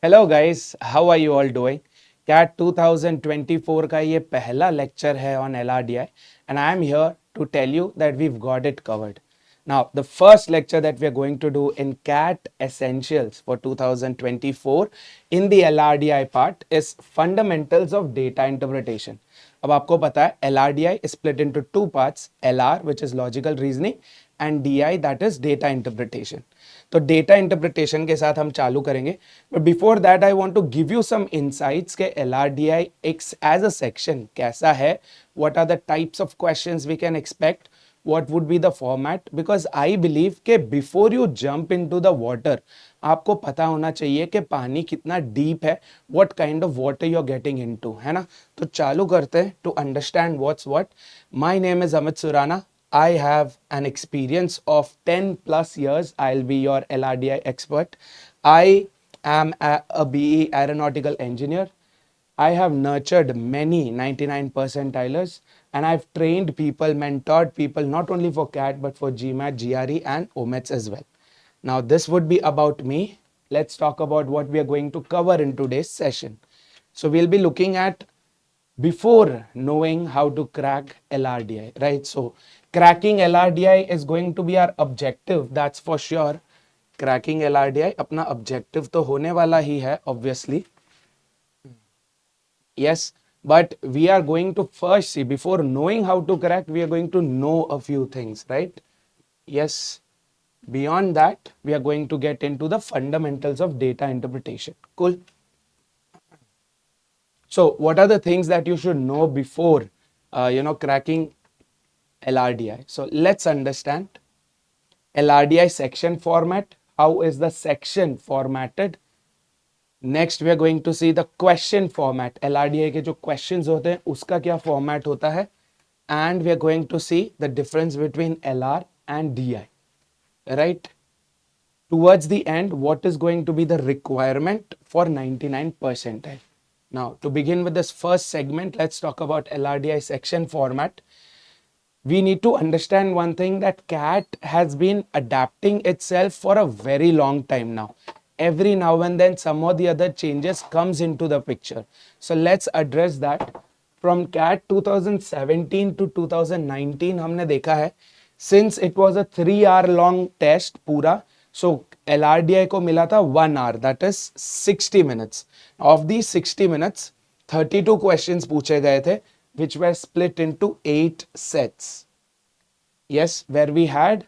Hello guys, how are you all doing? CAT 2024 का ये पहला लेक्चर है on LRDI and I am here to tell you that we've got it covered. Now, the first lecture that we are going to do in CAT Essentials for 2024 in the LRDI part is Fundamentals of Data Interpretation. अब आपको पता है LRDI is split into two parts, LR which is Logical Reasoning and DI that is Data Interpretation. तो data interpretation के साथ हम चालू करेंगे, but before that I want to give you some insights के LRDI एक्स एज अ सेक्शन कैसा है, what are the types of questions we can expect, what would be the format, because I believe कि before you jump into the water आपको पता होना चाहिए कि पानी कितना डीप है, what kind of water you're getting into, है ना? तो चालू करते हैं to understand what's what. My name is Amit Surana. I have an experience of 10 plus years. I'll be your LRDI expert. I am a BE aeronautical engineer. I have nurtured many 99 percentilers and I've trained people, mentored people not only for CAT but for GMAT, GRE and OMETS as well. Now this would be about me. Let's talk about what we are going to cover in today's session. So we'll be looking at before knowing how to crack LRDI, right? So cracking LRDI is going to be our objective, that's for sure. Cracking LRDI अपना objective तो होने वाला ही है obviously. Yes, but we are going to first see, before knowing how to crack, we are going to know a few things, right? Yes. Beyond that, we are going to get into the fundamentals of data interpretation. Cool. So, what are the things that you should know before, cracking LRDI? So, let's understand LRDI section format. How is the section formatted? Next we are going to see the question format, LRDI के जो questions होते हैं उसका क्या format होता है, and we are going to see the difference between LR and DI, right? Towards the end, what is going to be the requirement for 99 percentile? Now, to begin with this first segment, let's talk about LRDI section format. We need to understand one thing, that CAT has been adapting itself for a very long time now. Every now and then some or the other changes comes into the picture. So let's address that. From CAT 2017 to 2019 हमने देखा है, since it was a 3 hour long test पूरा, so LRDI को मिला था 1 hour, that is 60 minutes. Of these 60 minutes, 32 questions पूछे गए थे, which were split into 8 sets. Yes, where we had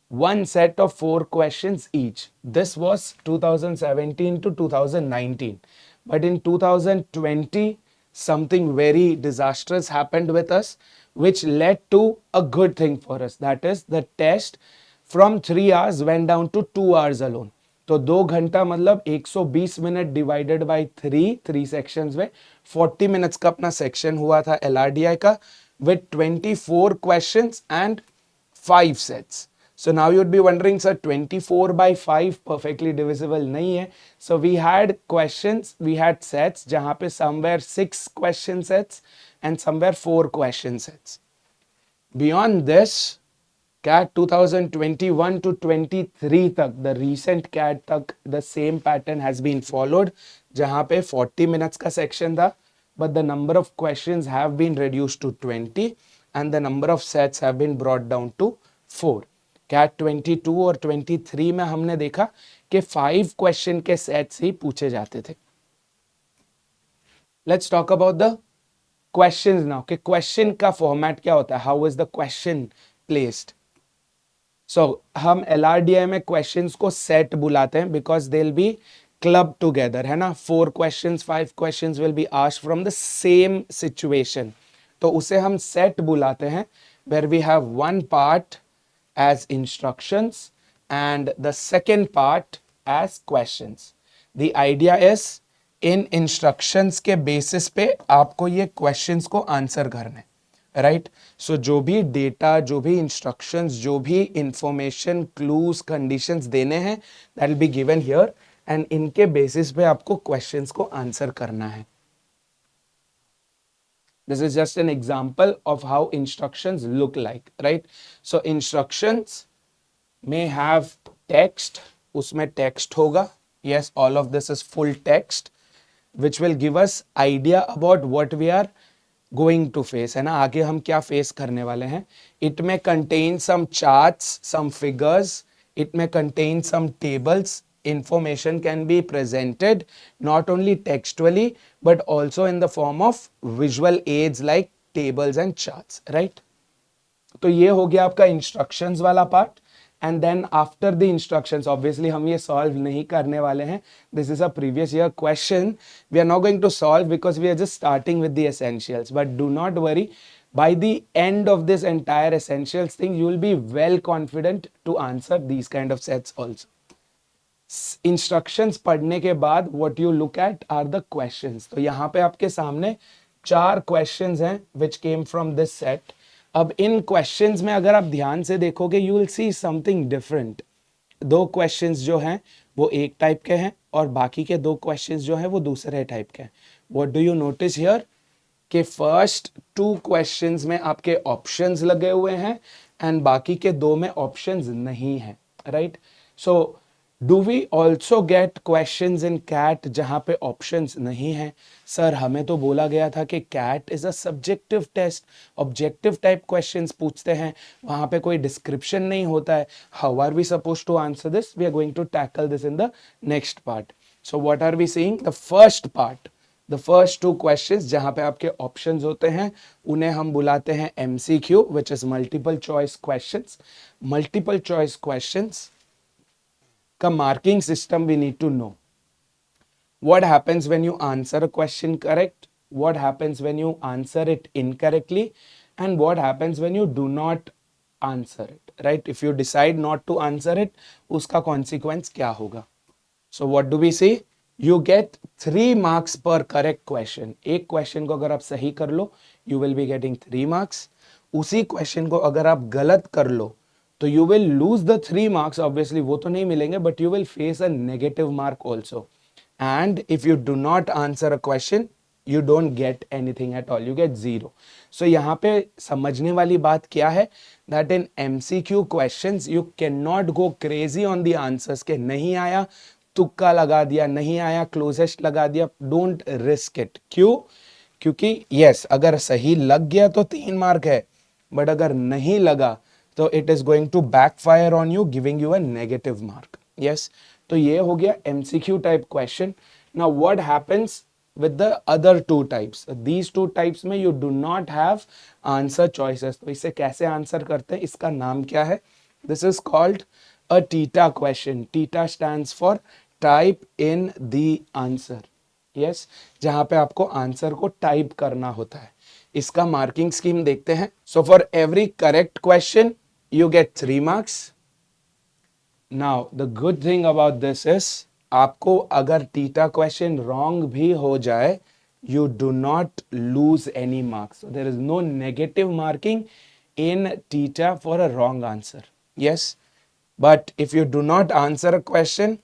one set of 4 questions each. This was 2017 to 2019. But in 2020, something very disastrous happened with us, which led to a good thing for us. That is, the test from 3 hours went down to 2 hours alone. तो 2 घंटा मतलब 120 minute divided by three sections में 40 minutes का अपना section हुआ था LRDI का, with 24 questions and 5 sets. So now you'd be wondering, sir, 24 by 5 perfectly divisible नहीं है. So we had questions, we had sets जहाँ पे somewhere 6 question sets and somewhere 4 question sets. Beyond this, CAT 2021 to 23 तक, the recent CAT तक, the same pattern has been followed, जहाँ पे 40 minutes का section था, but the number of questions have been reduced to 20 and the number of sets have been brought down to 4. CAT 22 और 23 में हमने देखा कि 5 क्वेश्चन के सेट्स ही पूछे जाते थे. Let's talk about the questions now, कि क्वेश्चन का फॉर्मेट क्या होता है, how is the question placed. So हम LRDI में क्वेश्चंस को सेट बुलाते हैं because they will be club together, है ना. 4 questions, 5 questions will be asked from the same situation, तो उसे हम सेट बुलाते हैं, where we have one part as instructions and the second part as questions. The idea is, in instructions के basis पे आपको ये questions को answer करने, right? So जो भी data, जो भी instructions, जो भी information, clues, conditions देने हैं, that will be given here and इनके basis पे आपको questions को answer करना है. This is just an example of how instructions look like, right? So instructions may have text, उसमें text होगा, Yes, all of this is full text which will give us idea about what we are going to face, है ना, आगे हम क्या face करने वाले हैं. It may contain some charts, some figures, it may contain some tables. Information can be presented not only textually but also in the form of visual aids like tables and charts, right? तो ये हो गया आपका instructions वाला part. And then after the instructions obviously हम ये solve नहीं करने वाले हैं. This is a previous year question. We are not going to solve because we are just starting with the essentials. But do not worry, by the end of this entire essentials thing you will be well confident to answer these kind of sets also. Instructions पढ़ने के बाद what you look at are the questions. तो यहाँ पे आपके सामने 4 questions हैं which came from this set. अब इन क्वेश्चंस में अगर आप ध्यान से देखोगे you will see something different. 2 questions जो हैं वो एक टाइप के हैं और बाकी के 2 क्वेश्चंस जो हैं वो दूसरे टाइप के हैं. What do you notice here कि फर्स्ट 2 क्वेश्चंस में आपके ऑप्शंस लगे हुए हैं एंड बाकी के 2 में ऑप्शंस नहीं है, right? So do we also get questions in CAT जहां पे ऑप्शंस नहीं है? सर हमें तो बोला गया था कि CAT is a subjective test, objective type questions पूछते हैं, वहां पे कोई डिस्क्रिप्शन नहीं होता है. How are we suppose to answer this? We are going to tackle this in the next part. So what are we seeing? The first part, the first 2 questions जहां पे आपके ऑप्शंस होते हैं उन्हें हम बुलाते हैं MCQ, which is multiple choice questions. Multiple choice questions का marking system we need to know. What happens when you answer a question correct? What happens when you answer it incorrectly? And what happens when you do not answer it, right? If you decide not to answer it, उसका consequence क्या होगा? So what do we see? You get 3 marks per correct question. एक question को अगर आप सही कर लो, you will be getting 3 marks. उसी question को अगर आप गलत कर लो, तो you will lose the 3 marks. Obviously वो तो नहीं मिलेंगे, but you will face a negative mark also. And if you do not answer a question, you don't get anything at all. You get 0. So यहाँ पे समझने वाली बात क्या है? That in MCQ questions you cannot go crazy on the answers के नहीं आया तुक्का लगा दिया, नहीं आया क्लोजेस्ट लगा दिया. Don't risk it. क्यों? क्योंकि yes अगर सही लग गया तो 3 मार्क है, बट अगर नहीं लगा तो it is going to backfire on you, giving you a negative mark. Yes. तो ये हो गया MCQ type question. Now what happens with the other 2 types? These 2 types में you do not have answer choices. तो इसे कैसे answer करते हैं? इसका नाम क्या है? This is called a theta question. Theta stands for type in the answer. Yes, जहां पे आपको आंसर को टाइप करना होता है. इसका मार्किंग स्कीम देखते हैं. So for every correct question you get 3 marks. Now the good thing about this is आपको अगर टीटा क्वेश्चन रॉन्ग भी हो जाए you do not lose any marks. So there is no negative marking in theta for a wrong answer. Yes, but if you do not answer a question,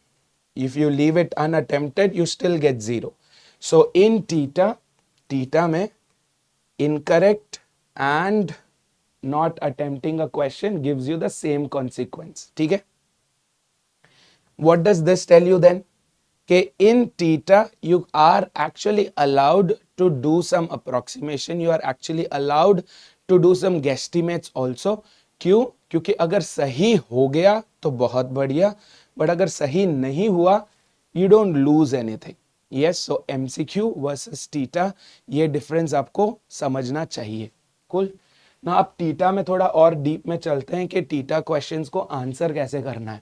if you leave it unattempted, you still get 0. So in theta में incorrect and not attempting a question gives you the same consequence. ठीक है? What does this tell you then? कि in theta you are actually allowed to do some approximation, you are actually allowed to do some guesstimates also. क्यों? क्योंकि अगर सही हो गया तो बहुत बढ़िया, बट अगर सही नहीं हुआ you don't lose anything. Yes, so MCQ versus theta, ये डिफरेंस आपको समझना चाहिए. Cool. ना अब थीटा में थोड़ा और डीप में चलते हैं कि थीटा क्वेश्चंस को आंसर कैसे करना है.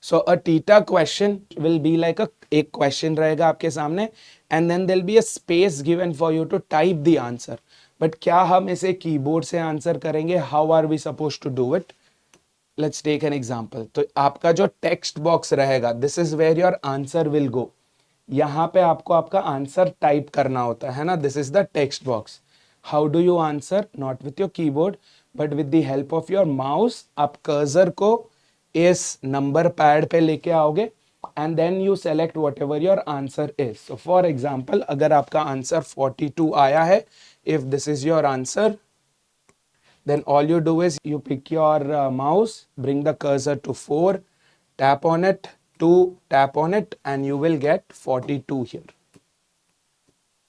So a theta question will be like एक क्वेश्चन रहेगा आपके सामने and then there'll be a space given for you to type the answer. But क्या हम इसे कीबोर्ड से आंसर करेंगे? How are we supposed to do it? Let's take an example. तो आपका जो टेक्स्ट बॉक्स रहेगा, this is where your answer will go. यहाँ पे आपको आपका आंसर टाइप करना होता है ना. This is the text box. How do you answer? Not with your keyboard, but with the help of your mouse. आप कर्सर को इस नंबर पैड पे लेके आओगे and then you select whatever your answer is. So for example अगर आपका answer 42 आया है, if this is your answer, then all you do is you pick your mouse, bring the cursor to 4, tap on it, 2, tap on it and you will get 42 here.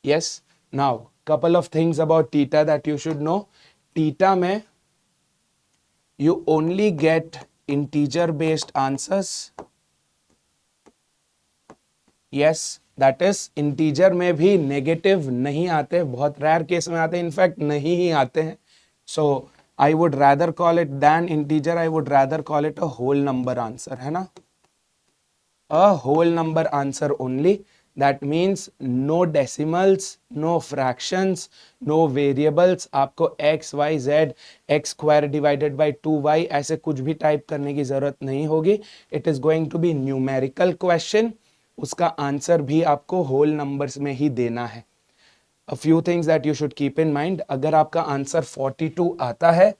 Yes. Now, couple of things about theta that you should know. Theta mein you only get integer based answers. Yes, that is integer में भी negative नहीं आते, बहुत rare case में आते, in fact नहीं ही आते हैं. So I would rather call it than integer, I would rather call it a whole number answer, है ना? A whole number answer only. That means no decimals, no fractions, no variables. आपको x, y, z, x square divided by 2y ऐसे कुछ भी type करने की जरूरत नहीं होगी. It is going to be numerical question. उसका आंसर भी आपको होल नंबर्स में ही देना है. A few things that you should keep in mind. अगर आपका आंसर 42 आता है,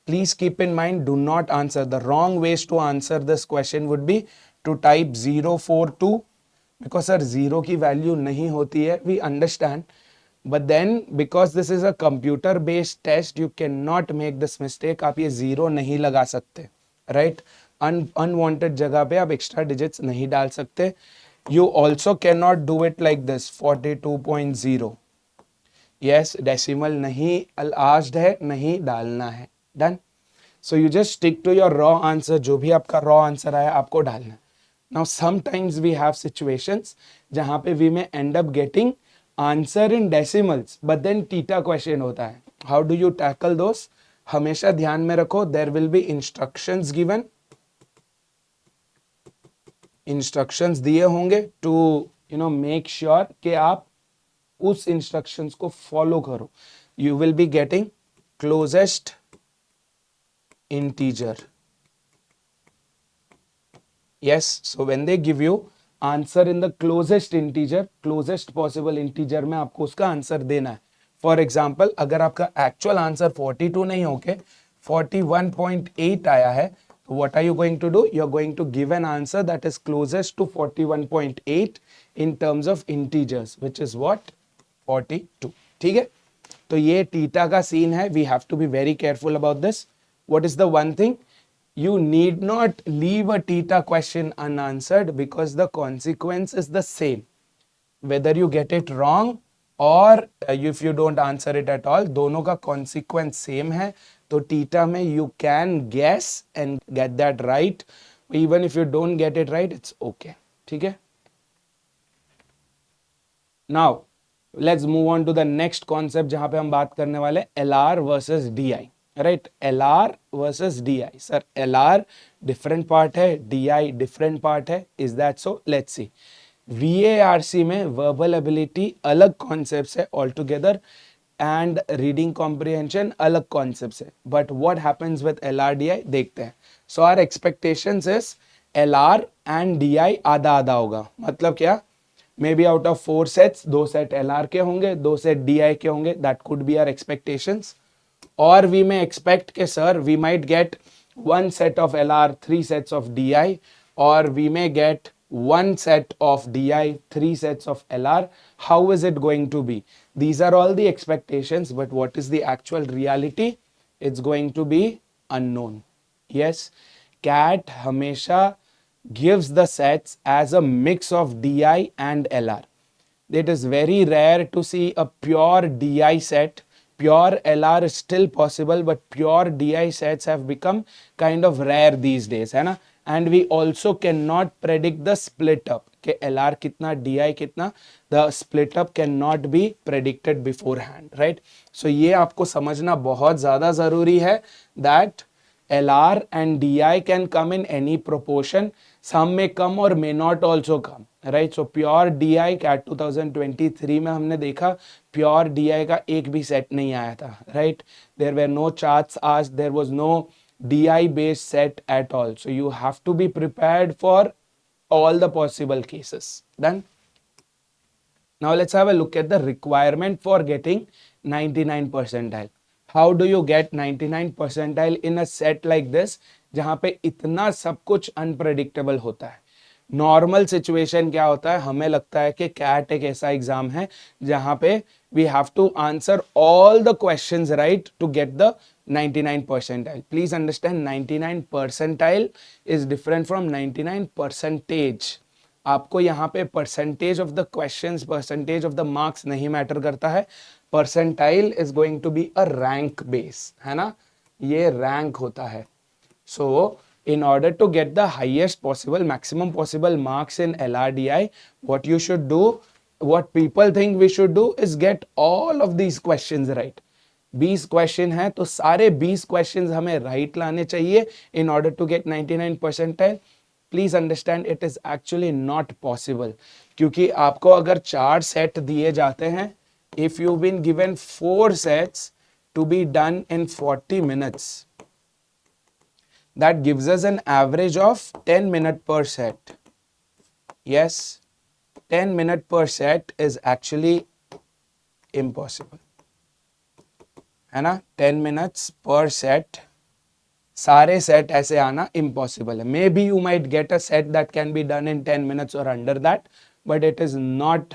please keep in mind, do not answer. The wrong ways to answer this question would be to type 042 because sir 0 की value नहीं होती है, we understand. But then because this is a computer based test, you cannot make this mistake. आप ये 0 नहीं लगा सकते, right? Unwanted जगह पे आप extra digits नहीं डाल सकते. You also cannot do it like this 42.0. Yes, decimal नहीं asked है, नहीं डालना है. Done. So you just stick to your raw answer. जो भी आपका raw answer आया आपको डालना है. Now sometimes we have situations जहाँ पे we may end up getting answer in decimals, but then theta question होता है. How do you tackle those? हमेशा ध्यान में रखो, there will be instructions given. Instructions दिए होंगे टू मेक श्योर कि आप उस इंस्ट्रक्शंस को फॉलो करो. You will be getting closest integer. Yes, so when they give you answer in the closest integer, closest possible integer में आपको उसका आंसर देना है. फॉर एग्जाम्पल, अगर आपका एक्चुअल आंसर 42 नहीं होके 41.8 आया है, what are you going to do? You're going to give an answer that is closest to 41.8 in terms of integers, which is what? 42. ठीक है? तो ये theta का scene है. We have to be very careful about this. What is the one thing? You need not leave a theta question unanswered because the consequence is the same. Whether you get it wrong or if you don't answer it at all, दोनों का consequence same है. तो theta में you can guess and get that right. Even if you don't get it right, it's okay. ठीक है? Now, let's move on to the next concept जहाँ पे हम बात करने वाले LR versus DI. Right? LR versus DI. Sir, LR different part है, DI different part है. Is that so? Let's see. VARC में verbal ability अलग concepts है altogether. And reading comprehension अलग concepts है. But what happens with LRDI देखते हैं. So our expectations is LR and DI आधा आधा होगा. मतलब क्या? Maybe out of 4 sets, 2 set LR के होंगे, 2 set DI के होंगे. That could be our expectations. Or we may expect कि sir, we might get 1 set of LR, 3 sets of DI, or we may get 1 set of DI, 3 sets of LR. How is it going to be? These are all the expectations, but what is the actual reality? It's going to be unknown. Yes, CAT हमेशा gives the sets as a mix of DI and LR. It is very rare to see a pure DI set. Pure LR is still possible, but pure DI sets have become kind of rare these days, है ना? And we also cannot predict the split up. कि LR कितना, DI कितना, the split up cannot be predicted beforehand, right? So ये आपको समझना बहुत ज़्यादा ज़रूरी है that LR and DI can come in any proportion. Some may come or may not also come, right? So pure DI CAT 2023 में हमने देखा pure DI का एक भी set नहीं आया था, right? There were no charts asked, there was no DI based set at all. So you have to be prepared for all the possible cases. Done? Now let's have a look at the requirement for getting 99 percentile. How do you get 99 percentile in a set like this जहाँ पे इतना सब कुछ unpredictable होता है? Normal situation क्या होता है, हमें लगता है कि कैट एक ऐसा एग्जाम है जहाँ पे we have to answer all the questions right to get the 99 percentile. Please understand 99 percentile is different from 99 percentage. आपको यहाँ पे percentage of the questions, percentage of the marks नहीं मैटर करता है. Percentile is going to be a rank base, है ना, ये rank होता है. So in order to get the highest possible, maximum possible marks in LRDI, what you should do, what people think we should do is get all of these questions right. 20 question है तो सारे 20 questions हमें right लाने चाहिए in order to get 99 percentile. Please understand it is actually not possible, क्योंकि आपको अगर 4 set दिए जाते हैं, if you been given 4 sets to be done in 40 minutes, that gives us an average of 10 minutes per set. Yes, 10 minutes per set is actually impossible, है ना. 10 minutes per set, सारे set ऐसे आना impossible है. May be you might get a set that can be done in 10 minutes और under that, but it is not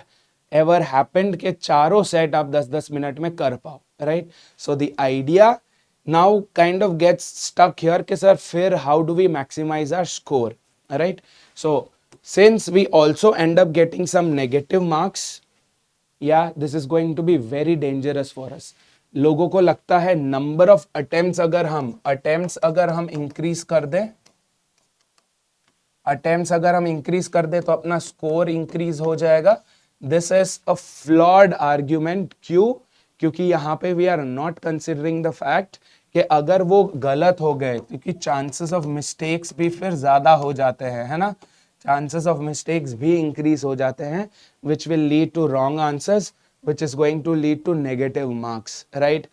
ever happened कि चारों set आप 10-10 मिनट में कर पाओ, right. So the idea now kind of gets stuck here कि sir फिर how do we maximize our score, right? So since we also end up getting some negative marks, yeah, this is going to be very dangerous for us. लोगों को लगता है number of attempts अगर हम increase कर दें, तो अपना score increase हो जाएगा. This is a flawed argument. क्यों? क्योंकि यहाँ पे we are not considering the fact कि अगर वो गलत हो गए, क्योंकि चांसेस ऑफ मिस्टेक्स भी फिर ज्यादा हो जाते हैं, है ना. चांसेस ऑफ मिस्टेक्स भी इंक्रीज हो जाते हैं, which will lead to wrong answers, which is going to lead to negative marks, right.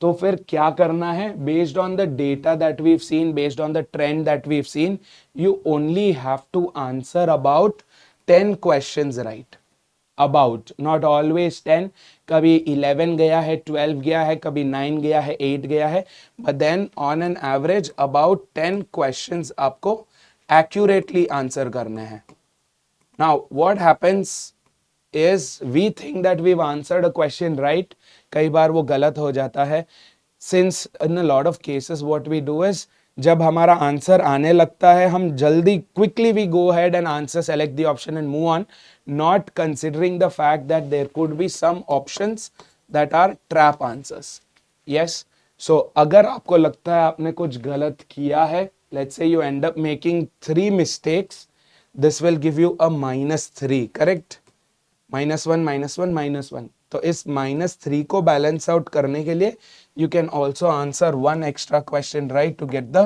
तो फिर क्या करना है, based on the data that we've seen, based on the trend that we've seen, you only have to answer about 10 questions right. About, not always 10, कभी 11 गया है, 12 गया है, कभी 9 गया है, 8 गया है, but then on an average about 10 questions आपको एक्यूरेटली आंसर करने हैं. Now what happens is we think that we have answered a question right, कई बार वो गलत हो जाता है. Since in a lot of cases what we do is, जब हमारा आंसर आने लगता है, हम जल्दी quickly we go ahead and answer, select the option and move on, not considering the fact that there could be some options that are trap answers. Yes, so अगर आपको लगता है आपने कुछ गलत किया है, let's say you end up making 3 mistakes, this will give you a -3, correct? -1, -1, -1. तो इस -3 को बैलेंस आउट करने के लिए you can also answer 1 extra question right to get the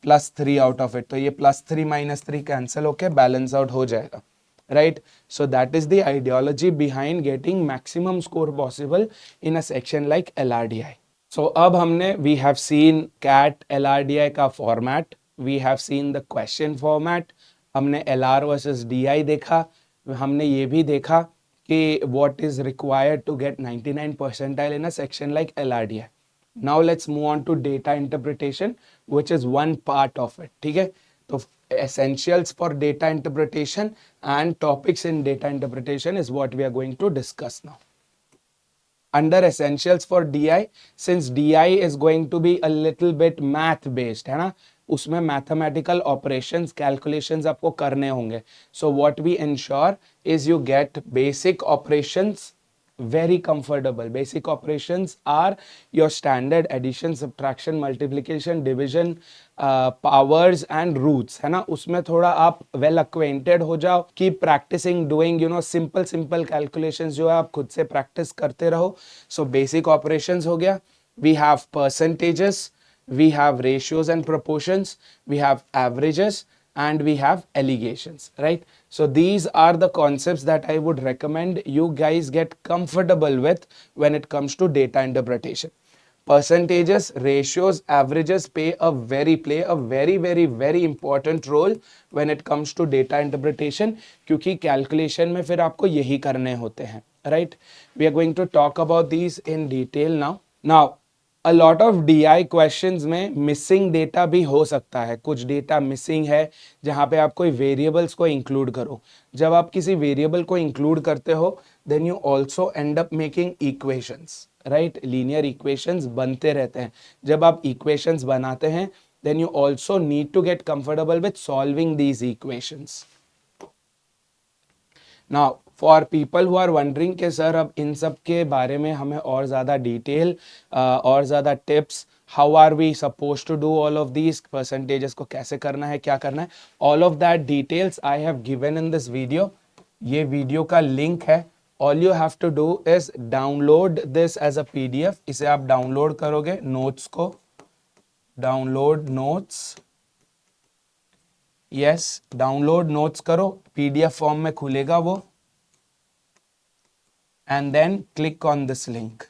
+3 out of it. तो ये +3 -3 कैंसिल होके बैलेंस आउट हो जाएगा, right? So that is the ideology behind getting maximum score possible in a section like LRDI. So अब हमने we have seen CAT LRDI का format, we have seen the question format, हमने LR versus DI देखा, हमने ये भी देखा कि what is required to get 99 percentile in a section like LRDI. Now let's move on to data interpretation, which is one part of it. ठीक है, तो essentials for data interpretation and topics in data interpretation is what we are going to discuss now. Under essentials for DI, since DI is going to be a little bit math based, है ना, उसमें mathematical operations, calculations आपको करने होंगे. So what we ensure is you get basic operations very comfortable. Basic operations are your standard addition, subtraction, multiplication, division, powers and roots, है ना. उसमें थोड़ा आप well acquainted हो जाओ, keep practicing doing simple calculations जो है आप खुद से practice करते रहो. So basic operations हो गया. We have percentages, we have ratios and proportions, we have averages, and we have allegations, right? So these are the concepts that I would recommend you guys get comfortable with when it comes to data interpretation. Percentages, ratios, averages play a very important role when it comes to data interpretation, क्योंकि calculation में फिर आपको यही करने होते हैं, right? We are going to talk about these in detail now. Now, a lot of DI questions में missing data भी हो सकता है. कुछ डेटा मिसिंग है जहाँ पे आप कोई वेरिएबल्स को इंक्लूड करो. जब आप किसी वेरिएबल को इंक्लूड करते हो, then you also end up making equations, right, linear equations बनते रहते हैं. जब आप इक्वेशंस बनाते हैं then you also need to get comfortable with solving these equations. Now for people who are wondering कि सर अब इन सब के बारे में हमें और ज़्यादा डिटेल और ज़्यादा tips, how are we supposed to do all of these percentages को कैसे करना है, क्या करना है, all of that details I have given in this video. ये वीडियो का लिंक है. All you have to do is download this as a PDF. इसे आप डाउनलोड करोगे, नोट्स को download notes, yes download notes करो, PDF फॉर्म में खुलेगा वो, and then click on this link,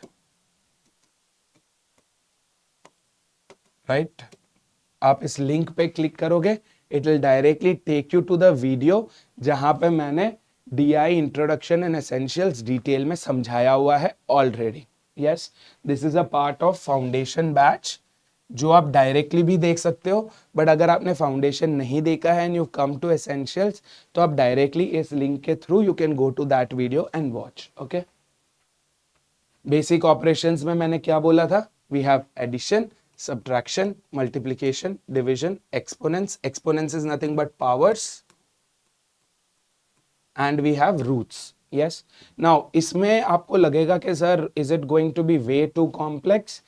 right. आप इस लिंक पे क्लिक करोगे, it will directly take you to the video जहां पे मैंने DI introduction and essentials detail में समझाया हुआ है already. Yes, this is a part of foundation batch जो आप डायरेक्टली भी देख सकते हो, बट अगर आपने फाउंडेशन नहीं देखा है and you come to essentials तो आप डायरेक्टली इस लिंक के through you can go to that video and watch. Okay, basic operations में मैंने क्या बोला था? We have addition, subtraction, multiplication, division, exponents. Exponents is nothing but powers, and we have roots. Yes. Now इसमें आपको लगेगा कि sir is it going to be way too complex?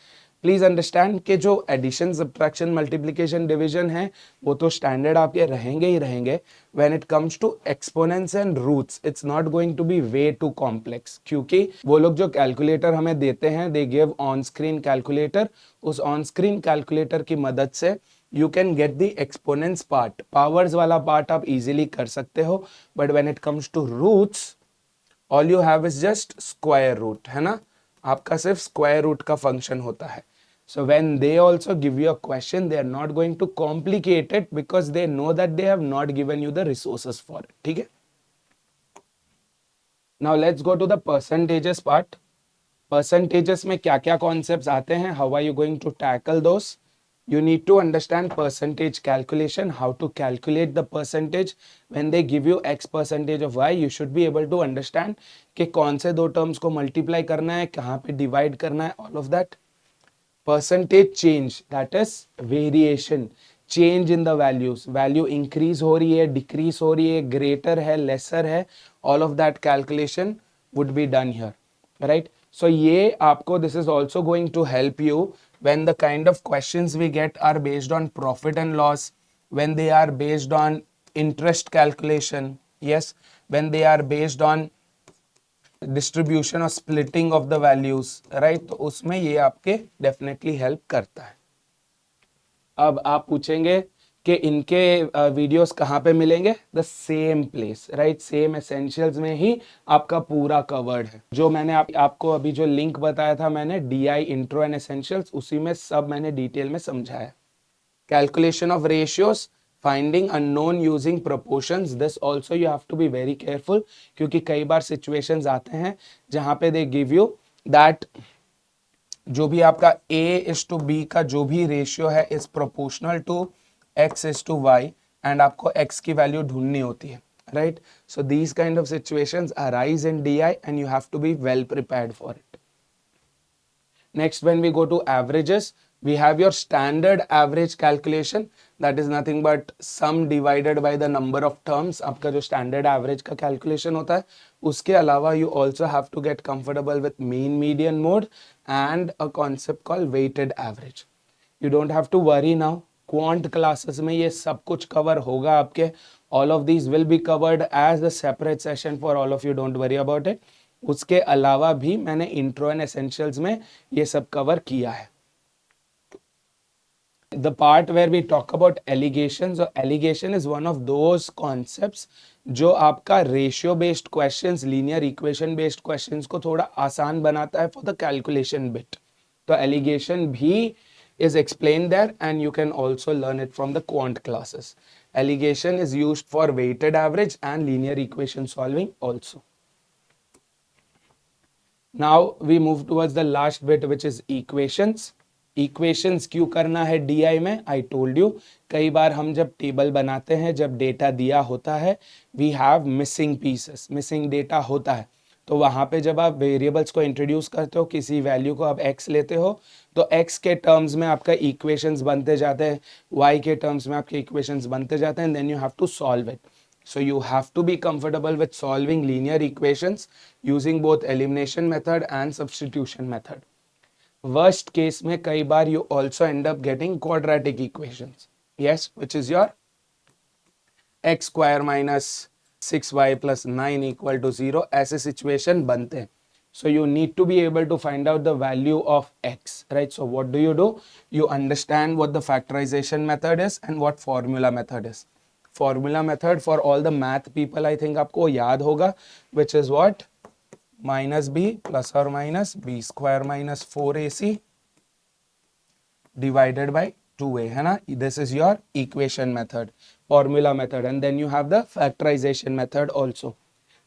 Please understand कि जो एडिशन, सब्ट्रैक्शन, मल्टीप्लिकेशन, डिवीजन है वो तो standard आपके रहेंगे ही रहेंगे. When it comes to exponents and roots it's not going to be way too complex, क्योंकि वो लोग जो कैलकुलेटर हमें देते हैं they give on screen calculator. उस ऑन स्क्रीन कैलकुलेटर की मदद से you can get the exponents part, powers वाला पार्ट आप इजीली कर सकते हो. But when it comes to roots all you have is just square root, है ना, आपका सिर्फ स्क्वायर रूट का फंक्शन होता है. So when they also give you a question, they are not going to complicate it because they know that they have not given you the resources for it. ठीक है? Now let's go to the percentages part. Percentages में क्या क्या concepts आते हैं? How are you going to tackle those? You need to understand percentage calculation, how to calculate the percentage. When they give you X percentage of Y, you should be able to understand कि कौन से दो terms को multiply करना है, कहाँ पे divide करना है, all of that. Percentage change, that is variation, change in the values, value increase हो रही है, डिक्रीज हो रही है, ग्रेटर है, लेसर है, all of that calculation would be done here, right. So ये आपको, this is also going to help you when the kind of questions we get are based on profit and loss, when they are based on interest calculation, yes, when they are based on distribution और splitting of the values, right. तो उसमें ये आपके definitely help करता है. अब आप पूछेंगे कि इनके वीडियोस कहाँ पे मिलेंगे? The same place, right, same essentials में ही आपका पूरा कवर्ड है. जो मैंने आपको अभी जो लिंक बताया था मैंने, DI इंट्रो एंड एसेंशियल्स, उसी में सब मैंने डिटेल में समझाया. Calculation of ratios, finding unknown using proportions, this also you have to be very careful, क्योंकि कई बार सिचुएशंस आते हैं जहां पे दे गिव यू दैट जो भी आपका A:B का जो भी रेशियो है is proportional to X:Y and आपको X की वैल्यू ढूंढनी होती है, right. So these kind of situations arise in DI and you have to be well prepared for it. Next, when we go to averages, we have your standard average calculation, that is nothing but sum divided by the number of terms. आपका जो standard average का calculation होता है, उसके अलावा you also have to get comfortable with mean, median, mode and a concept called weighted average. You don't have to worry now. Quant classes में ये सब कुछ cover होगा आपके. All of these will be covered as a separate session for all of you. Don't worry about it. उसके अलावा भी मैंने इंट्रो एंड एसेंशियल्स में ये सब कवर किया है. The part where we talk about alligations, और alligation is one of those concepts जो आपका ratio based questions, linear equation based questions को थोड़ा आसान बनाता है फॉर द कैलकुलेशन बिट. तो एलिगेशन भी is explained there and you can also learn it from the quant classes. Alligation is used for weighted average and linear equation solving also. Now we move towards the last bit, which is equations. Equations क्यों करना है DI में? I told you, कई बार हम जब table बनाते हैं, जब डेटा दिया होता है, we have missing pieces, missing data होता है. तो वहाँ पे जब आप वेरिएबल्स को इंट्रोड्यूस करते हो, किसी वैल्यू को आप x लेते हो, तो x के टर्म्स में आपका इक्वेशंस बनते जाते हैं, y के टर्म्स में आपके इक्वेशंस बनते जाते हैं, then you have to solve it. So you have to be comfortable with solving linear equations using both elimination method and substitution method. Worst case में कई बार you also end up getting quadratic equations. Yes, which is your x square minus 6y plus 9 equal to 0. ऐसे situation बनते हैं. So you need to be able to find out the value of x, right? So what do? You understand what the factorization method is and what formula method is. Formula method for all the math people I think आपको याद होगा, which is what? Minus b plus or minus b square minus 4ac divided by 2a, है ना? This is your equation method, formula method, and then you have the factorization method also.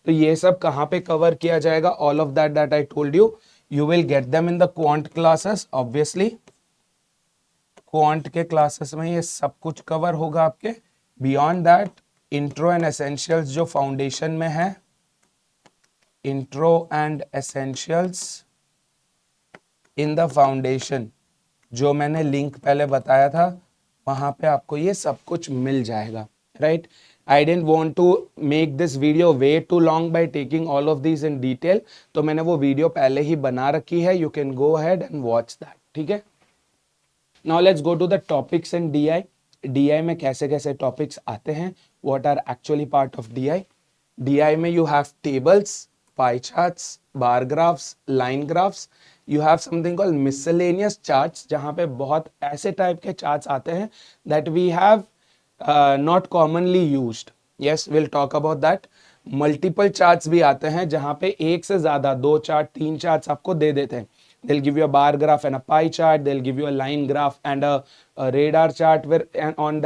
तो ये सब कहाँ पे कवर किया जाएगा? All of that I told you, you will get them in the quant classes. Obviously quant के classes में ये सब कुछ कवर होगा आपके. Beyond that, intro and essentials जो foundation में है, intro and essentials in the foundation जो मैंने लिंक पहले बताया था, वहां पे आपको ये सब कुछ मिल जाएगा, right? I don't want to make this video way too long by taking all of these in detail, तो मैंने वो वीडियो पहले ही बना रखी है, you can go ahead and watch that, ठीक है? Now let's go to the topics in DI. DI में कैसे कैसे टॉपिक्स आते हैं, what are actually part of DI. DI में you have tables, pie charts, bar graphs, line graphs. You have something called miscellaneous charts, जहां पे बहुत ऐसे टाइप के चार्ट्स आते हैं that we have not commonly used. Yes, will talk about that. Multiple charts भी आते हैं जहां पे एक से ज्यादा 2 चार्ट 3 चार्ट्स आपको दे देते हैं. They'll give you a bar graph and a pie chart. They'll give you a line graph and a radar chart. Where and on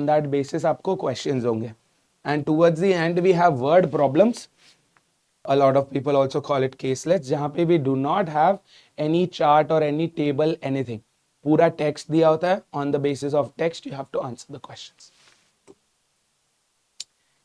that basis आपको questions होंगे. And towards the end we have word problems. A lot of people also call it caselets, जहाँ पे we do not have any chart or any table, anything. पूरा text दिया होता है. On the basis of text you have to answer the questions.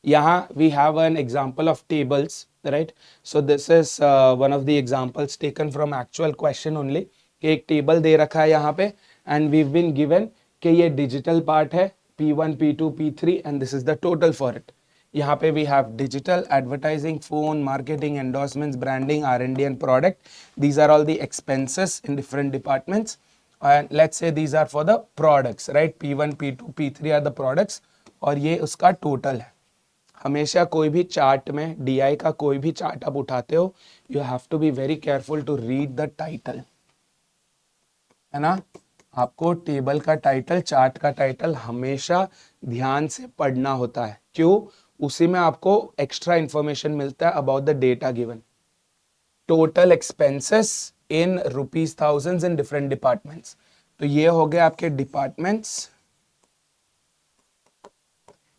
यहाँ we have an example of tables, right? So this is one of the examples taken from actual question only. कि एक table दे रखा है यहाँ पे and we've been given कि ये digital part है P1, P2, P3 and this is the total for it. यहाँ पे we have digital, advertising, phone, marketing, endorsements, branding, R&D and product. These are all the expenses in different departments. And let's say these are for the products, right? P1, P2, P3 are the products और ये उसका total है. हमेशा कोई भी chart में DI का कोई भी चार्ट आप उठाते हो, you have to be very careful to read the title, है ना? आपको टेबल का टाइटल, चार्ट का टाइटल हमेशा ध्यान से पढ़ना होता है. क्यों? उसी में आपको एक्स्ट्रा इंफॉर्मेशन मिलता है about the data given. Total expenses in rupees thousands in different departments. तो ये हो गए आपके डिपार्टमेंट्स,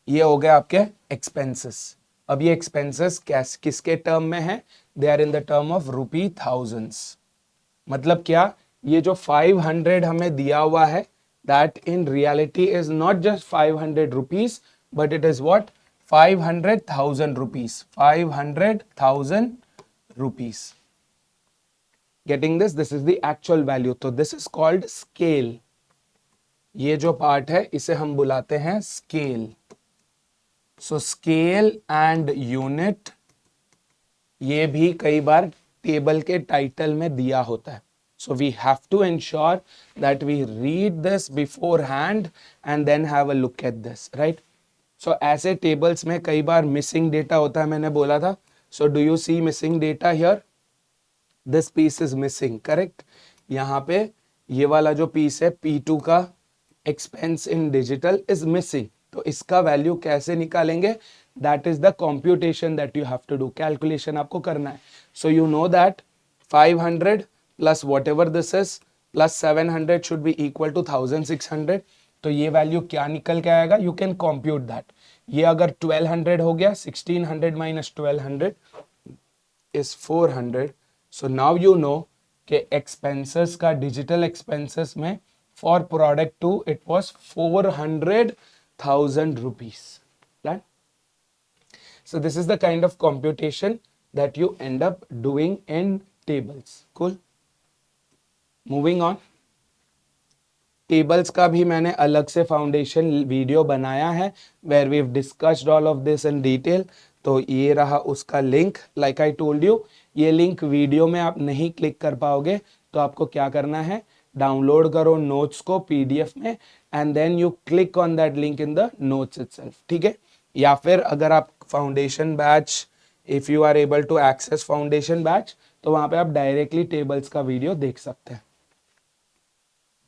ये हो गए आपके एक्सपेंसेस. अब ये एक्सपेंसेस किसके टर्म में है? They are in the term of rupee thousands. मतलब क्या? ये जो 500 हमें दिया हुआ है, that in reality is not just 500 rupees, but it is what? 500,000 rupees. 500,000 rupees. Getting this? This is the actual value. तो दिस इज कॉल्ड स्केल. ये जो पार्ट है इसे हम बुलाते हैं scale. So scale and unit ये भी कई बार टेबल के टाइटल में दिया होता है. So we have to ensure that we read this beforehand and then have a look at this, right? So ऐसे टेबल्स में कई बार मिसिंग डेटा होता है, मैंने बोला था. So do you see missing data here? This piece is missing, correct? यहाँ पे ये वाला जो पीस है P2 का, expense in digital is missing. तो इसका वैल्यू कैसे निकालेंगे? That is the computation that you have to do. Calculation आपको करना है. So you know that 500 plus whatever this is plus 700 should be equal to 1600. तो ये वैल्यू क्या निकल के आएगा? You can compute that. ये अगर 1200 हो गया, 1600 minus 1200 is 400. So now you know कि एक्सपेंसेस का डिजिटल एक्सपेंसेस में for product 2 it was 400,000 rupees. Right? So this is the kind of computation that you end up doing in tables. Cool. Moving on. Tables का भी मैंने अलग से foundation video बनाया है where we have discussed all of this in detail. तो ये रहा उसका link. Like I told you, ये लिंक वीडियो में आप नहीं क्लिक कर पाओगे, तो आपको क्या करना है, डाउनलोड करो नोट्स को पीडीएफ में and then you click on that link in the notes itself. ठीक है. या फिर अगर आप foundation batch, if you are able to access foundation batch, तो वहां पे आप डायरेक्टली टेबल्स का वीडियो देख सकते हैं.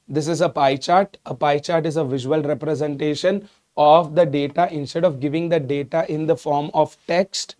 This is a pie chart. A pie chart is a visual representation of the data. Instead of giving the data in the form of text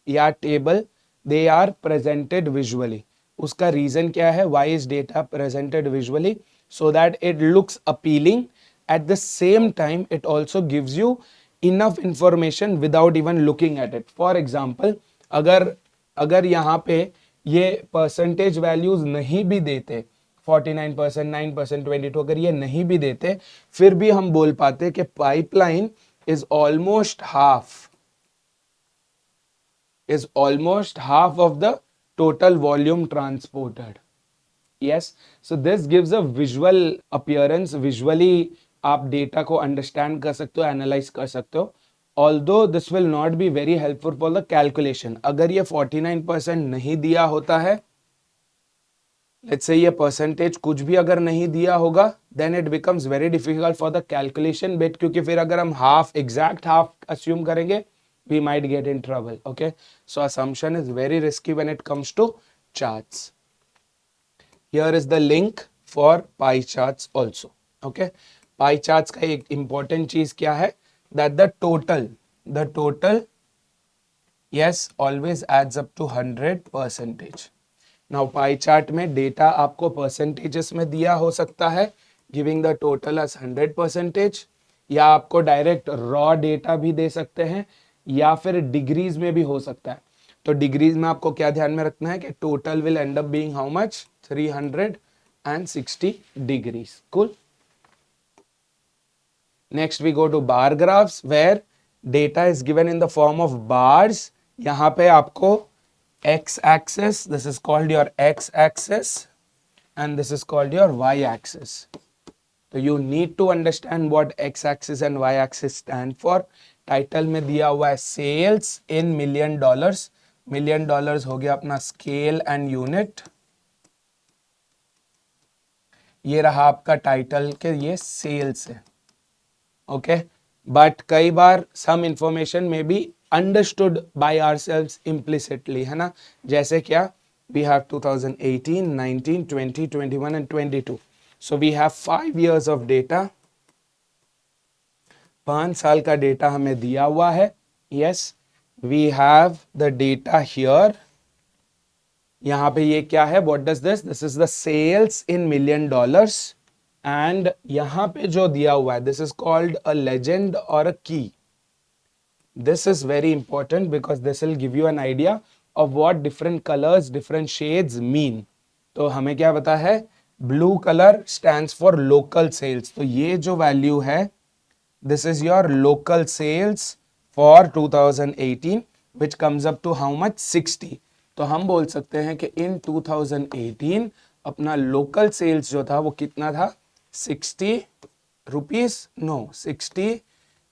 या table, they are presented visually. उसका reason क्या है? Why is data presented visually? So that it looks appealing. At the same time, it also gives you enough information without even looking at it. For example, अगर यहाँ पे ये percentage values नहीं भी देते, 49%, 9%, 22, अगर ये नहीं भी देते, फिर भी हम बोल पाते कि pipeline is almost half of the total volume transported. Yes, so this gives a visual appearance. Visually आप डेटा को अंडरस्टैंड कर सकते हो, एनालाइज कर सकते हो. Although this will not be very helpful for the calculation. अगर ये 49% नहीं दिया होता है, लेट्स से ये परसेंटेज कुछ भी अगर नहीं दिया होगा, then it becomes very difficult for the calculation bit, क्योंकि फिर अगर हम एग्जैक्ट हाफ अस्यूम करेंगे, we might get in trouble. Okay, so assumption is very risky when it comes to charts. Here is the link for pie charts also. Okay, pie charts का एक important चीज क्या है, that the total yes always adds up to 100%. Now pie chart में data आपको percentages में दिया हो सकता है, गिविंग द टोटल एज 100%, या आपको डायरेक्ट रॉ डेटा भी दे सकते हैं, या फिर डिग्रीज में भी हो सकता है. तो डिग्रीज में आपको क्या ध्यान में रखना है कि total will end up being how much, 360 degrees. Cool. Next we go to bar graphs where data is given in the form of bars. यहाँ पे आपको x-axis, this is called your x-axis, and this is called your y-axis. So you need to understand what x-axis and y-axis stand for. Title में दिया हुआ है sales इन $1 million. $1 million हो गया अपना स्केल एंड यूनिट. ये रहा आपका टाइटल के ये सेल्स है. ओके, बट कई बार सम इंफॉर्मेशन में भी understood by ourselves implicitly, है ना. जैसे क्या, we have 2018, 19, 20, 21 and 22. So we have 5 years of data. 5 साल का डेटा हमें दिया हुआ है. Yes, we have the data here. यहाँ पे ये क्या है, what does this? This is the sales in $1 million. And यहाँ पे जो दिया हुआ है, this is called a legend or a key. This is very important because this will give you an idea of what different colors, different shades mean. तो हमें क्या पता है, blue color stands for local sales. तो ये जो value है, this is your local sales for 2018, which comes up to how much, 60. तो हम बोल सकते हैं कि in 2018 अपना local sales जो था वो कितना था, 60 rupees, no, $60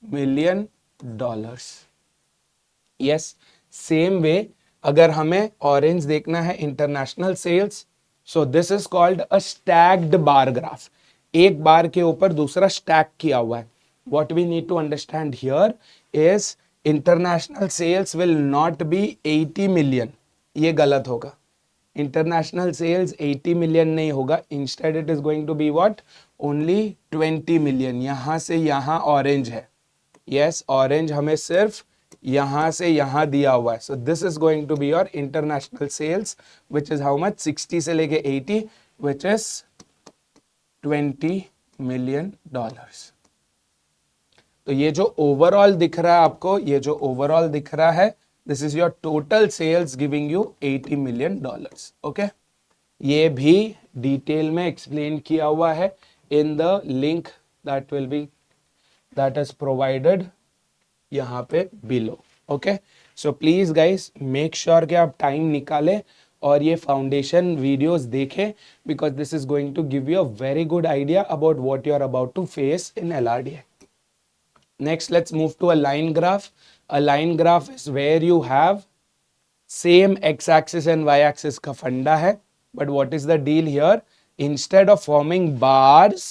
million. Yes, same way अगर हमें ऑरेंज देखना है international sales, so this is called a stacked bar graph. एक बार के ऊपर दूसरा स्टैक किया हुआ है. What we need to understand here is international sales will not be 80 million. ये गलत होगा. इंटरनेशनल सेल्स 80 मिलियन नहीं होगा. Instead it is going to be what, only 20 million. यहां से यहां ऑरेंज है. यस, ऑरेंज हमें सिर्फ यहां से यहां दिया हुआ है. So this is going to be your international sales which is how much, 60 से लेके 80, विच इज $20 million. तो ये जो ओवरऑल दिख रहा है आपको, ये जो ओवरऑल दिख रहा है, this is your total sales giving you $80 million. Okay, ये भी डिटेल में एक्सप्लेन किया हुआ है in the link that will be, that is provided यहाँ पे below. Okay, so please guys make sure कि आप टाइम निकालें और ये फाउंडेशन वीडियोस देखें, because this is going to give you a very good idea about what you are about to face in LRDI. Next, let's move to a line graph. A line graph is where you have same x-axis and y-axis का फंडा है, but what is the deal here? Instead of forming bars,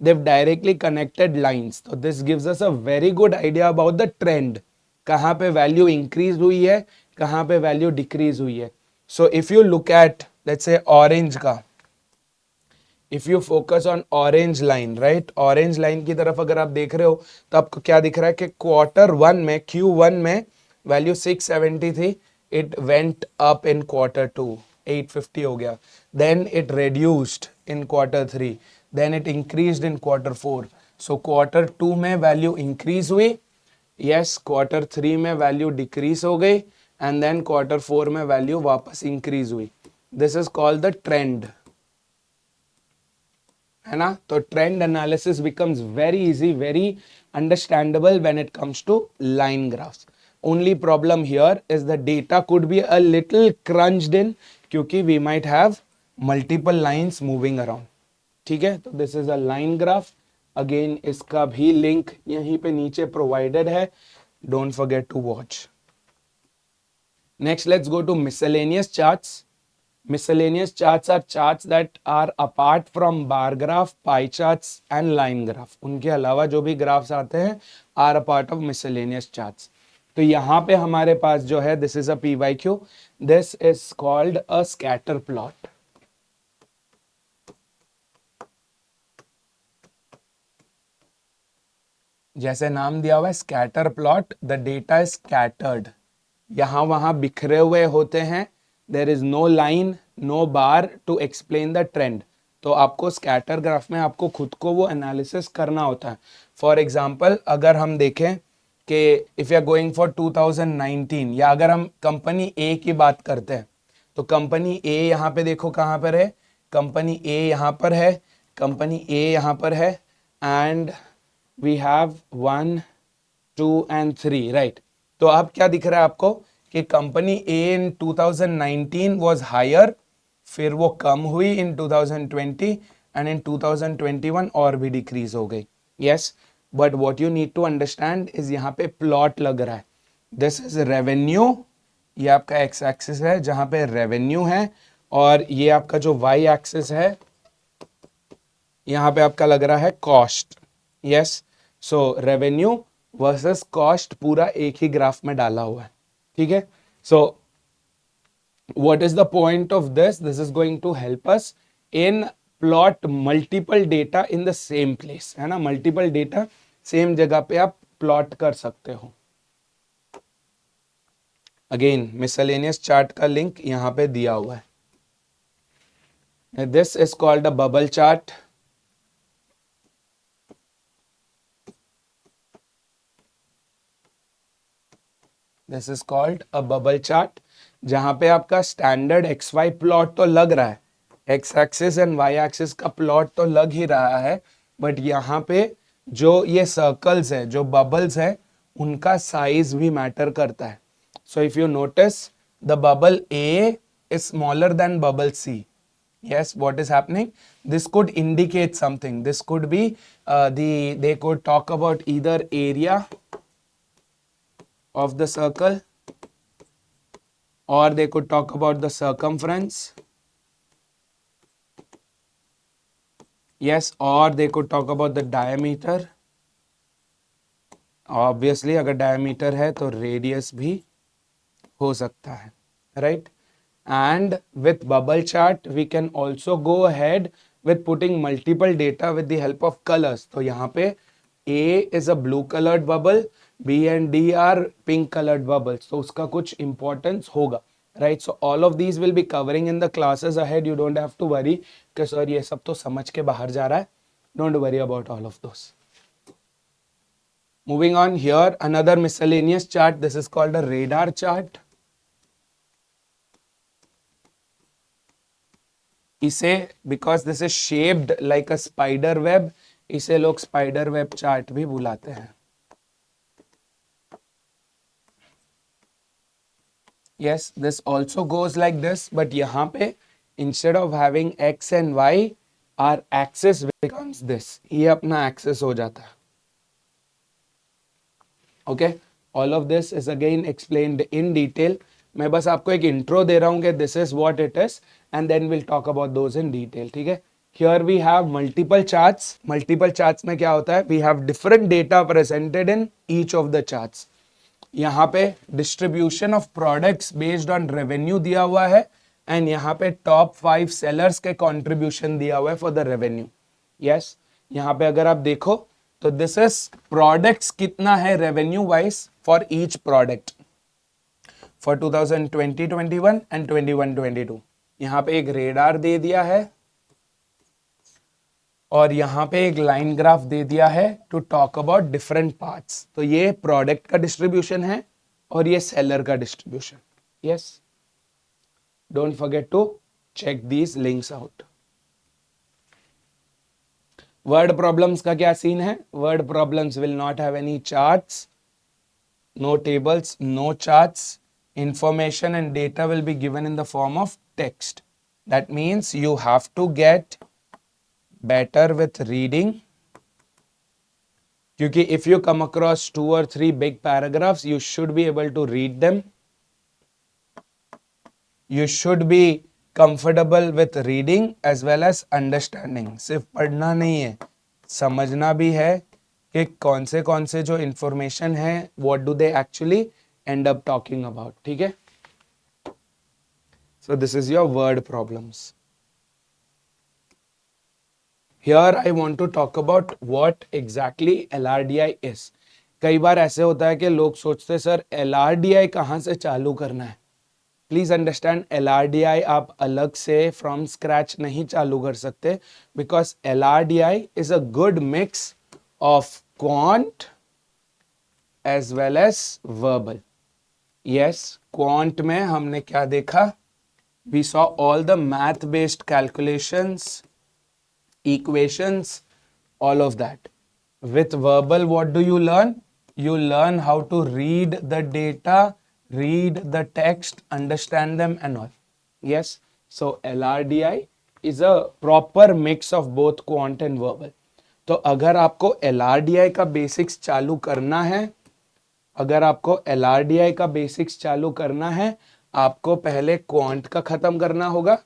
they've directly connected lines. So this gives us a very good idea about the trend. कहाँ पे value increase हुई है, कहाँ पे value decrease हुई है. So if you look at, let's say orange का, if you focus on orange line, right, orange line की तरफ अगर आप देख रहे हो तो आपको क्या दिख रहा है कि Q1 में Q1 में वैल्यू 670 थी, it went up in Q2, 850 हो गया, then it reduced in Q3, then it increased in Q4. So Q2 में वैल्यू इंक्रीज हुई, यस, Q3 में वैल्यू डिक्रीज हो गई, एंड देन Q4 में वैल्यू वापस इंक्रीज हुई. This is called the trend, है ना. तो trend analysis becomes very easy, very understandable when it comes to line graphs. Only problem here is the data could be a little crunched in, क्योंकि we might have multiple lines moving around. ठीक है, तो this is a line graph. Again इसका भी link यहीं पे नीचे provided है, don't forget to watch. Next let's go to miscellaneous charts. Miscellaneous charts are charts that are apart from bar graph, pie charts and line graph. उनके अलावा जो भी ग्राफ्स आते हैं are a part of miscellaneous charts. तो यहाँ पे हमारे पास जो है, this is a PYQ. This is called a scatter plot. जैसे नाम दिया हुआ है scatter plot, the data is scattered, यहाँ वहां बिखरे हुए होते हैं. There is no line, no bar to explain the trend. तो आपको स्कैटर ग्राफ में आपको खुद को वो एनालिसिस करना होता है. फॉर एग्जाम्पल अगर हम देखें कि if you are going for 2019, या अगर हम कंपनी ए की बात करते हैं, तो कंपनी ए यहाँ पे देखो कहाँ पर है, कंपनी ए यहाँ पर है, कंपनी ए यहाँ पर है, and we have 1, 2 and 3, right. तो अब क्या दिख रहा है आपको कि company A in 2019 was higher, फिर वो कम हुई इन 2020, एंड इन 2021 और भी डिक्रीज हो गई. Yes, but what you need to understand is यहाँ पे प्लॉट लग रहा है. दिस इज रेवेन्यू, ये आपका एक्स एक्सिस है जहां पे रेवेन्यू है, और ये आपका जो वाई एक्सिस है यहाँ पे आपका लग रहा है कॉस्ट. यस, सो रेवेन्यू वर्सेस कॉस्ट पूरा एक ही ग्राफ में डाला हुआ है. ठीक है, so what is the point of this? This is going to help us in plot multiple data in the same place, है ना. मल्टीपल डेटा सेम जगह पे आप प्लॉट कर सकते हो. अगेन मिसलेनियस चार्ट का लिंक यहाँ पे दिया हुआ है. This is called a bubble chart. This is called a bubble chart, जहां पे आपका स्टैंडर्ड एक्स वाई प्लॉट तो लग रहा है, X axis and Y axis का प्लॉट तो लग ही रहा है, बट यहाँ पे जो ये सर्कल्स है, जो बबल्स है, उनका साइज भी मैटर करता है. So if you notice the bubble A is smaller than bubble C. Yes, what is happening? This could indicate something. This could be they could talk about either area of the circle, or they could talk about the circumference. Yes, or they could talk about the diameter. Obviously अगर diameter है तो radius भी हो सकता है, right? And with bubble chart we can also go ahead with putting multiple data with the help of colors. तो यहाँ पे A is a blue colored bubble, B and D are pink colored bubbles. तो उसका कुछ importance होगा, right? So all of these will be covering in the classes ahead. You don't have to worry कि sir ये सब तो समझ के बाहर जा रहा है. Don't worry about all of those. Moving on, here another miscellaneous chart. This is called a radar chart. इसे because this is shaped like a spider web, इसे लोग स्पाइडर वेब चार्ट भी बुलाते हैं. Yes, this also goes like this, but यहाँ पे instead of having x and y, our axis becomes this. ये अपना axis हो जाता है. Okay, all of this is again explained in detail. मैं बस आपको एक intro दे रहा हूँ कि this is what it is, and then we'll talk about those in detail. ठीक है? Here we have multiple charts. Multiple charts में क्या होता है? We have different data presented in each of the charts. यहाँ पे distribution of products based on revenue दिया हुआ है एंड यहाँ पे टॉप 5 सेलर्स के कंट्रीब्यूशन दिया हुआ है फॉर द रेवेन्यू. यस, यहाँ पे अगर आप देखो तो दिस इज प्रोडक्ट्स कितना है revenue wise for each product for 2020-21 and 21-22. यहाँ पे एक रेडार दे दिया है और यहाँ पे एक लाइन ग्राफ दे दिया है to talk about different parts. तो ये प्रोडक्ट का डिस्ट्रीब्यूशन है और ये सेलर का distribution. Yes, don't forget to check these links out. Word problems का क्या सीन है? Word problems will not have any charts, no tables, no charts. Information and data will be given in the form of text. That means you have to get better with reading, क्योंकि if you come across 2 or 3 big paragraphs, you should be able to read them. You should be comfortable with reading as well as understanding. सिर्फ पढ़ना नहीं है, समझना भी है कि कौन से जो information है what do they actually end up talking about. ठीक है? So this is your word problems. Here I want to talk about what exactly LRDI is. कई बार ऐसे होता है कि लोग सोचते हैं सर LRDI कहाँ से चालू करना है. प्लीज अंडरस्टैंड, LRDI आप अलग से फ्रॉम स्क्रैच नहीं चालू कर सकते because LRDI is a good mix of quant as well as verbal. Yes, quant में हमने क्या देखा? We saw all the math based calculations, equations, all of that. With verbal, what do you learn? You learn how to read the data, read the text, understand them and all. Yes, so LRDI is a proper mix of both quant and verbal. तो अगर आपको LRDI का basics चालू करना है, आपको पहले quant का खत्म करना होगा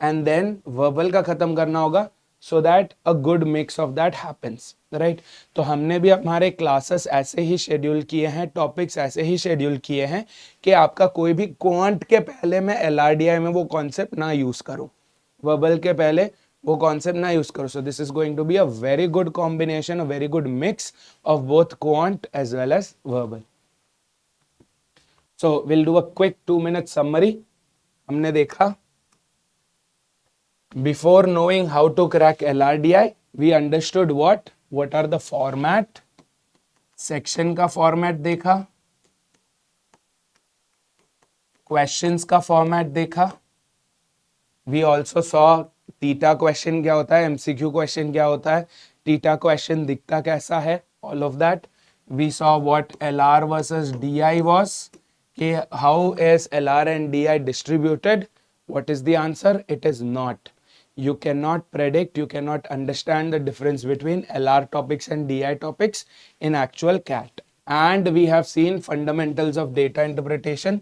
एंड देन वर्बल का खत्म करना होगा, so that a good mix of that happens, right? तो हमने भी हमारे क्लासेस ऐसे ही शेड्यूल किए हैं, टॉपिक्स ऐसे ही शेड्यूल किए हैं कि आपका कोई भी क्वांट के पहले में LRDI में वो कॉन्सेप्ट ना यूज करो, वर्बल के पहले वो कॉन्सेप्ट ना यूज करो. So this is going to be a very good combination, a very good mix of both quant as well as verbal. So will do a quick 2-minute summary. हमने देखा, before knowing how to crack LRDI, we understood what are the format. Section का format देखा, questions का format देखा. We also saw theta question क्या होता है, MCQ question क्या होता है, थीटा क्वेश्चन दिखता कैसा है, all of that. We saw what LR versus DI was, कि how is LR and DI distributed. What is the answer? It is not. You cannot predict, you cannot understand the difference between LR topics and DI topics in actual CAT. And we have seen fundamentals of data interpretation,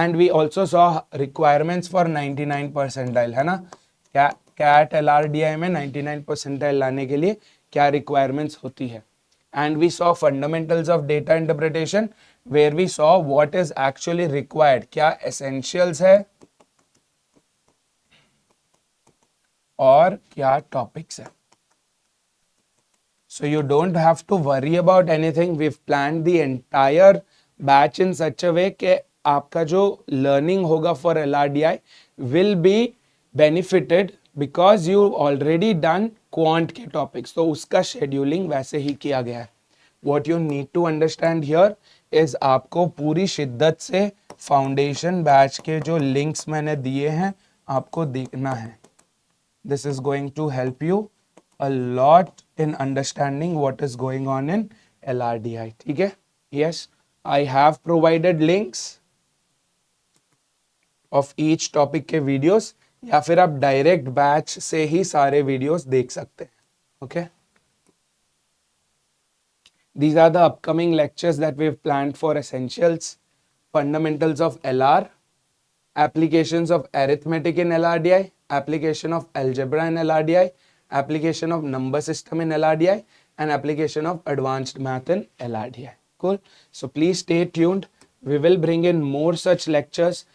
and we also saw requirements for 99 percentile, है ना? CAT LR DI में 99 percentile लाने के लिए क्या requirements होती है. And we saw fundamentals of data interpretation where we saw what is actually required, क्या essentials है और क्या टॉपिक्स है. So you don't have to worry about anything. We've planned the entire batch in such a way कि आपका जो learning होगा for LRDI will be benefited because you already done quant के topics. तो उसका scheduling वैसे ही किया गया है. What you need to understand here is आपको पूरी शिद्दत से foundation batch के जो links मैंने दिए हैं आपको देखना है. This is going to help you a lot in understanding what is going on in LRDI. ठीक है? Yes, I have provided links. Of each topic के वीडियोस, या फिर आप डायरेक्ट बैच से ही सारे वीडियोस देख सकते हैं. Okay, these are the upcoming lectures that we've planned for essentials, fundamentals of LR, applications of arithmetic in LRDI, application of algebra in LRDI, application of number system in LRDI, and application of advanced math in LRDI. Cool. So please stay tuned. We will bring in more such lectures.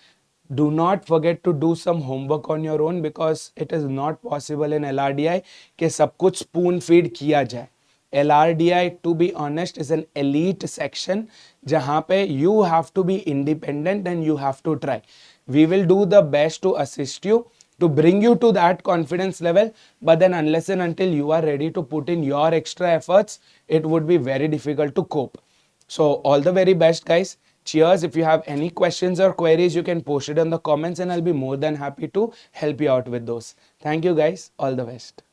Do not forget to do some homework on your own, because it is not possible in LRDI कि सब कुछ spoon feed किया जाए. LRDI, to be honest, is an elite section जहाँ पे you have to be independent and you have to try. We will do the best to assist you, to bring you to that confidence level, but then unless and until you are ready to put in your extra efforts, it would be very difficult to cope. So all the very best, guys. Cheers. If you have any questions or queries, you can post it in the comments and I'll be more than happy to help you out with those. Thank you, guys. All the best.